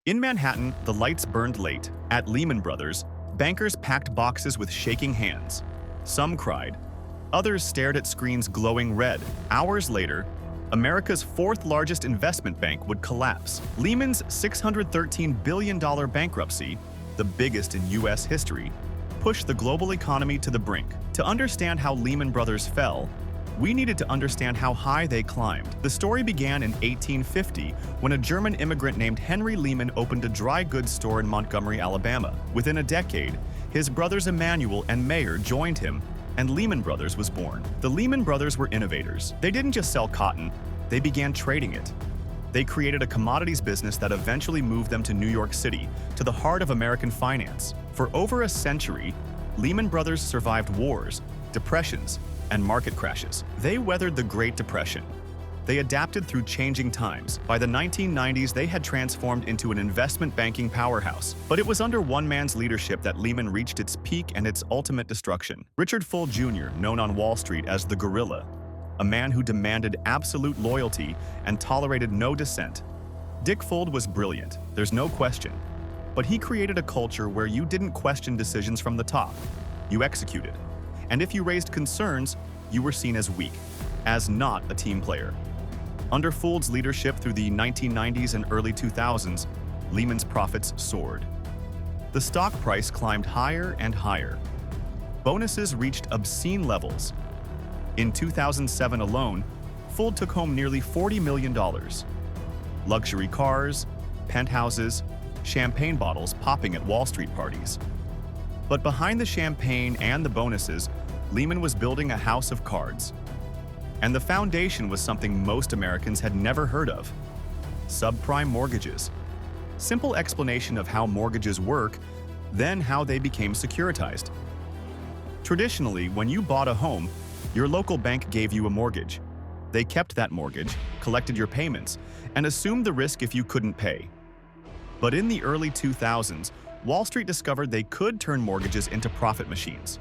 In Manhattan, the lights burned late. At Lehman Brothers, bankers packed boxes with shaking hands. Some cried. Others stared at screens glowing red. Hours later, America's fourth largest investment bank would collapse. Lehman's $613 billion bankruptcy, the biggest in U.S. history, pushed the global economy to the brink. To understand how Lehman Brothers fell, we needed to understand how high they climbed. The story began in 1850 when a German immigrant named Henry Lehman opened a dry goods store in Montgomery, Alabama. Within a decade, his brothers Emanuel and Mayer joined him, and Lehman Brothers was born. The Lehman Brothers were innovators. They didn't just sell cotton, they began trading it. They created a commodities business that eventually moved them to New York City, to the heart of American finance. For over a century, Lehman Brothers survived wars, depressions, and market crashes. They weathered the Great Depression. They adapted through changing times. By the 1990s, they had transformed into an investment banking powerhouse. But it was under one man's leadership that Lehman reached its peak and its ultimate destruction. Richard Fuld Jr., known on Wall Street as the Gorilla, a man who demanded absolute loyalty and tolerated no dissent. Dick Fuld was brilliant, there's no question. But he created a culture where you didn't question decisions from the top. You executed. And if you raised concerns, you were seen as weak, as not a team player. Under Fuld's leadership through the 1990s and early 2000s, Lehman's profits soared. The stock price climbed higher and higher. Bonuses reached obscene levels. In 2007 alone, Fuld took home nearly $40 million. Luxury cars, penthouses, champagne bottles popping at Wall Street parties. But behind the champagne and the bonuses, Lehman was building a house of cards. And the foundation was something most Americans had never heard of: subprime mortgages. Simple explanation of how mortgages work, then how they became securitized. Traditionally, when you bought a home, your local bank gave you a mortgage. They kept that mortgage, collected your payments, and assumed the risk if you couldn't pay. But in the early 2000s, Wall Street discovered they could turn mortgages into profit machines.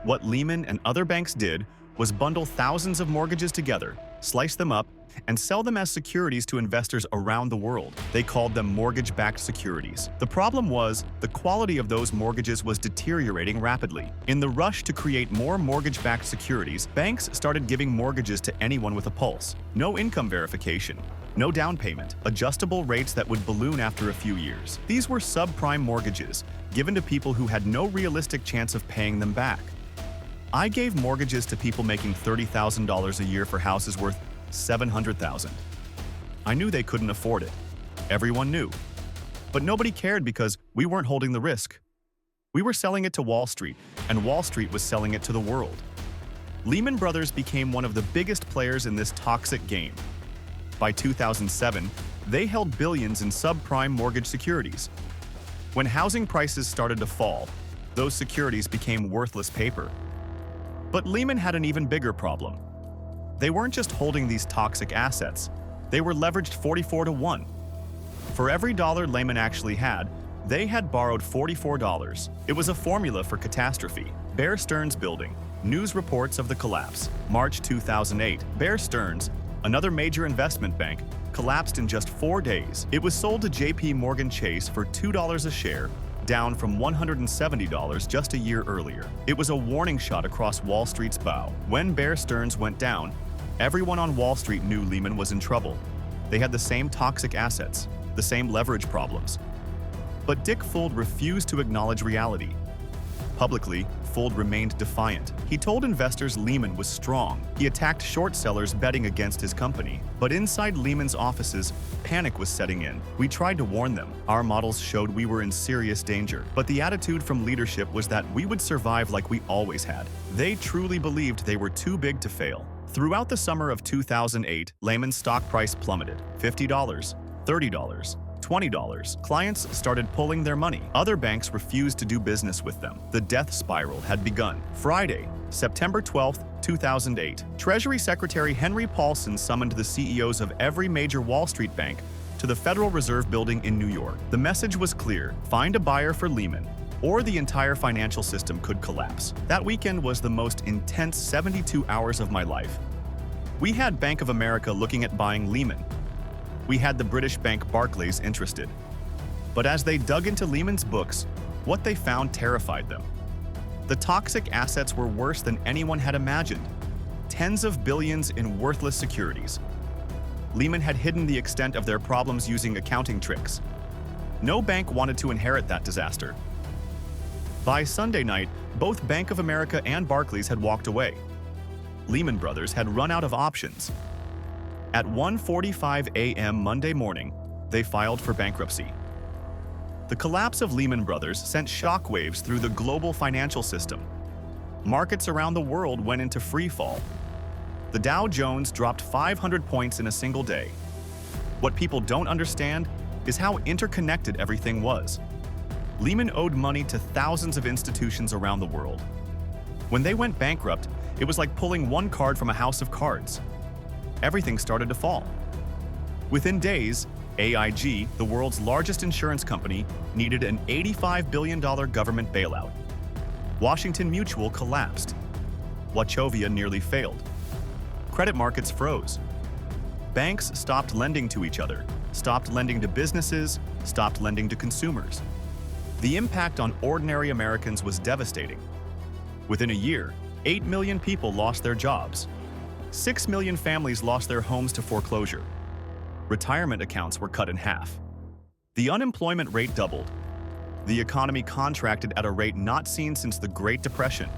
What Lehman and other banks did was bundle thousands of mortgages together, slice them up, and sell them as securities to investors around the world. They called them mortgage-backed securities. The problem was, the quality of those mortgages was deteriorating rapidly. In the rush to create more mortgage-backed securities, banks started giving mortgages to anyone with a pulse. No income verification, no down payment, adjustable rates that would balloon after a few years. These were subprime mortgages, given to people who had no realistic chance of paying them back. I gave mortgages to people making $30,000 a year for houses worth $700,000. I knew they couldn't afford it. Everyone knew. But nobody cared because we weren't holding the risk. We were selling it to Wall Street, and Wall Street was selling it to the world. Lehman Brothers became one of the biggest players in this toxic game. By 2007, they held billions in subprime mortgage securities. When housing prices started to fall, those securities became worthless paper. But Lehman had an even bigger problem. They weren't just holding these toxic assets, they were leveraged 44-1. For every dollar Lehman actually had, they had borrowed $44. It was a formula for catastrophe. Bear Stearns Building, news reports of the collapse. March 2008, Bear Stearns, another major investment bank, collapsed in just 4 days. It was sold to J.P. Morgan Chase for $2 a share, down from $170 just a year earlier. It was a warning shot across Wall Street's bow. When Bear Stearns went down, everyone on Wall Street knew Lehman was in trouble. They had the same toxic assets, the same leverage problems. But Dick Fuld refused to acknowledge reality. Publicly, Fuld remained defiant. He told investors Lehman was strong. He attacked short sellers betting against his company. But inside Lehman's offices, panic was setting in. We tried to warn them. Our models showed we were in serious danger. But the attitude from leadership was that we would survive like we always had. They truly believed they were too big to fail. Throughout the summer of 2008, Lehman's stock price plummeted. $50, $30, $20. Clients started pulling their money. Other banks refused to do business with them. The death spiral had begun. Friday, September 12, 2008, Treasury Secretary Henry Paulson summoned the CEOs of every major Wall Street bank to the Federal Reserve Building in New York. The message was clear: find a buyer for Lehman, or the entire financial system could collapse. That weekend was the most intense 72 hours of my life. We had Bank of America looking at buying Lehman. We had the British bank Barclays interested. But as they dug into Lehman's books, what they found terrified them. The toxic assets were worse than anyone had imagined. Tens of billions in worthless securities. Lehman had hidden the extent of their problems using accounting tricks. No bank wanted to inherit that disaster. By Sunday night, both Bank of America and Barclays had walked away. Lehman Brothers had run out of options. At 1:45 a.m. Monday morning, they filed for bankruptcy. The collapse of Lehman Brothers sent shockwaves through the global financial system. Markets around the world went into free fall. The Dow Jones dropped 500 points in a single day. What people don't understand is how interconnected everything was. Lehman owed money to thousands of institutions around the world. When they went bankrupt, it was like pulling one card from a house of cards. Everything started to fall. Within days, AIG, the world's largest insurance company, needed an $85 billion government bailout. Washington Mutual collapsed. Wachovia nearly failed. Credit markets froze. Banks stopped lending to each other, stopped lending to businesses, stopped lending to consumers. The impact on ordinary Americans was devastating. Within a year, 8 million people lost their jobs. 6 million families lost their homes to foreclosure. Retirement accounts were cut in half. The unemployment rate doubled. The economy contracted at a rate not seen since the Great Depression.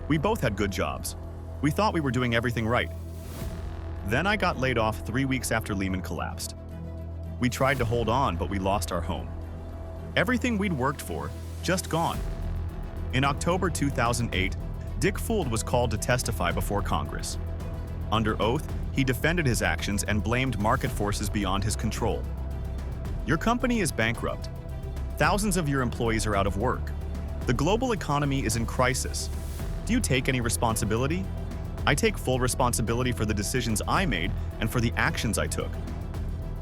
We both had good jobs. We thought we were doing everything right. Then I got laid off 3 weeks after Lehman collapsed. We tried to hold on, but we lost our home. Everything we'd worked for, just gone. In October 2008, Dick Fuld was called to testify before Congress. Under oath, he defended his actions and blamed market forces beyond his control. Your company is bankrupt. Thousands of your employees are out of work. The global economy is in crisis. Do you take any responsibility? I take full responsibility for the decisions I made and for the actions I took.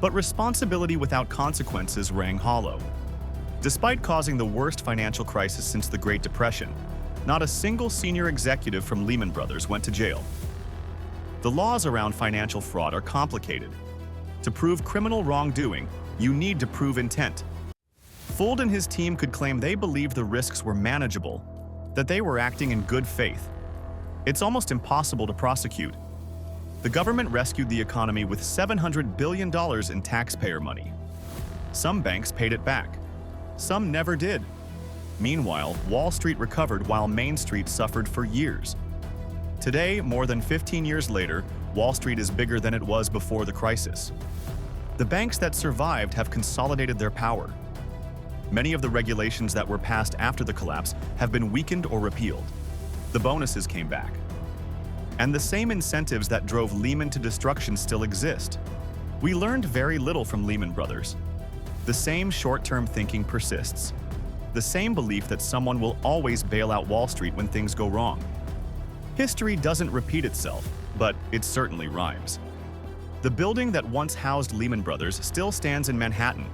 But responsibility without consequences rang hollow. Despite causing the worst financial crisis since the Great Depression, not a single senior executive from Lehman Brothers went to jail. The laws around financial fraud are complicated. To prove criminal wrongdoing, you need to prove intent. Fuld and his team could claim they believed the risks were manageable, that they were acting in good faith. It's almost impossible to prosecute. The government rescued the economy with $700 billion in taxpayer money. Some banks paid it back. Some never did. Meanwhile, Wall Street recovered while Main Street suffered for years. Today, more than 15 years later, Wall Street is bigger than it was before the crisis. The banks that survived have consolidated their power. Many of the regulations that were passed after the collapse have been weakened or repealed. The bonuses came back. And the same incentives that drove Lehman to destruction still exist. We learned very little from Lehman Brothers. The same short-term thinking persists. The same belief that someone will always bail out Wall Street when things go wrong. History doesn't repeat itself, but it certainly rhymes. The building that once housed Lehman Brothers still stands in Manhattan.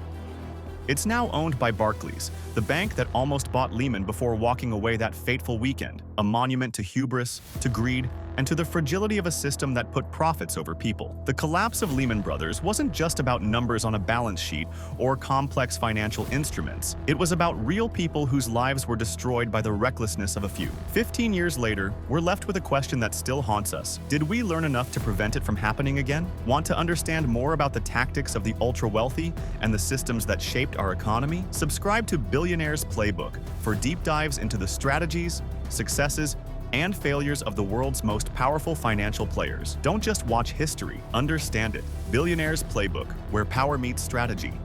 It's now owned by Barclays, the bank that almost bought Lehman before walking away that fateful weekend, a monument to hubris, to greed, and to the fragility of a system that put profits over people. The collapse of Lehman Brothers wasn't just about numbers on a balance sheet or complex financial instruments. It was about real people whose lives were destroyed by the recklessness of a few. 15 years later, we're left with a question that still haunts us. Did we learn enough to prevent it from happening again? Want to understand more about the tactics of the ultra-wealthy and the systems that shaped our economy? Subscribe to Billionaire's Playbook for deep dives into the strategies, successes, and failures of the world's most powerful financial players. Don't just watch history, understand it. Billionaire's Playbook, where power meets strategy.